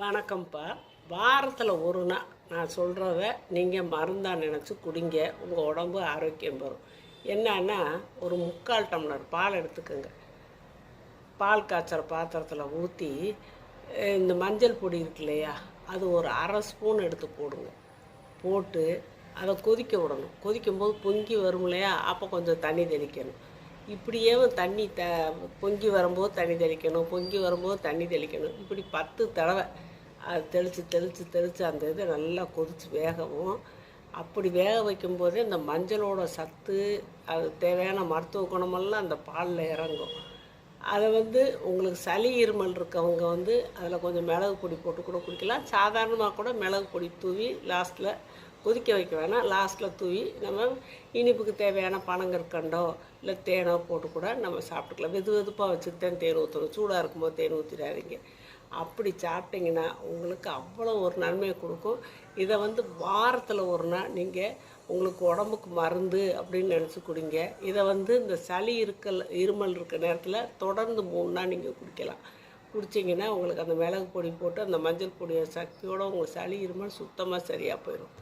வணக்கம்ப்பா. வாரத்தில் ஒரு நாள் நான் சொல்கிறத நீங்கள் மருந்தாக நினச்சி குடிங்க. உங்கள் உடம்பு ஆரோக்கியம் பெறும். என்னன்னா, ஒரு 3/4 டம்ளர் பால் எடுத்துக்கோங்க. பால் காய்ச்சற பாத்திரத்தில் ஊற்றி இந்த மஞ்சள் பொடி இருக்கு இல்லையா, அது ஒரு 1/2 ஸ்பூன் எடுத்து போடுங்க. போட்டு அதை கொதிக்க விடணும். கொதிக்கும்போது பொங்கி வரும் இல்லையா, அப்போ கொஞ்சம் தண்ணி தெளிக்கணும். இப்படியே தண்ணி பொங்கி வரும்போது தண்ணி தெளிக்கணும், பொங்கி வரும்போது தண்ணி தெளிக்கணும். இப்படி 10 தடவை அது தெளித்து தெளித்து தெளித்து அந்த இதை நல்லா கொதித்து வேகவும். அப்படி வேக வைக்கும்போதே இந்த மஞ்சளோட சத்து, அது தேவையான மருத்துவ குணமெல்லாம் அந்த பாலில் இறங்கும். அதை உங்களுக்கு சளி இருமல் இருக்கவங்க அதில் கொஞ்சம் மிளகு பொடி போட்டு கூட குடிக்கலாம். சாதாரணமாக கூட மிளகு பொடி தூவி லாஸ்ட்டில் கொதிக்க வைக்க வேணாம், லாஸ்ட்டில் தூவி நம்ம இனிப்புக்கு தேவையான பனங்கற்கண்டோ இல்லை தேனோ போட்டு கூட நம்ம சாப்பிட்டுக்கலாம். வெது வெதுப்பாக வச்சுட்டு தான் தேன் ஊற்றணும். சூடாக இருக்கும்போது தேன் ஊற்றிடாதீங்க. அப்படி சாப்பிட்டிங்கன்னா உங்களுக்கு அவ்வளோ ஒரு நன்மையை கொடுக்கும். இதை வாரத்தில் ஒரு நாள் நீங்கள் உங்களுக்கு உடம்புக்கு மருந்து அப்படின்னு நினச்சி குடிங்க. இதை இந்த சளி இருமல் இருக்க நேரத்தில் தொடர்ந்து 3 நாள் நீங்கள் குடிக்கலாம். குடிச்சிங்கன்னா உங்களுக்கு அந்த மிளகு பொடி போட்டு அந்த மஞ்சள் பொடியை சக்தியோடு உங்கள் சளி இருமல் சுத்தமாக சரியாக போயிடும்.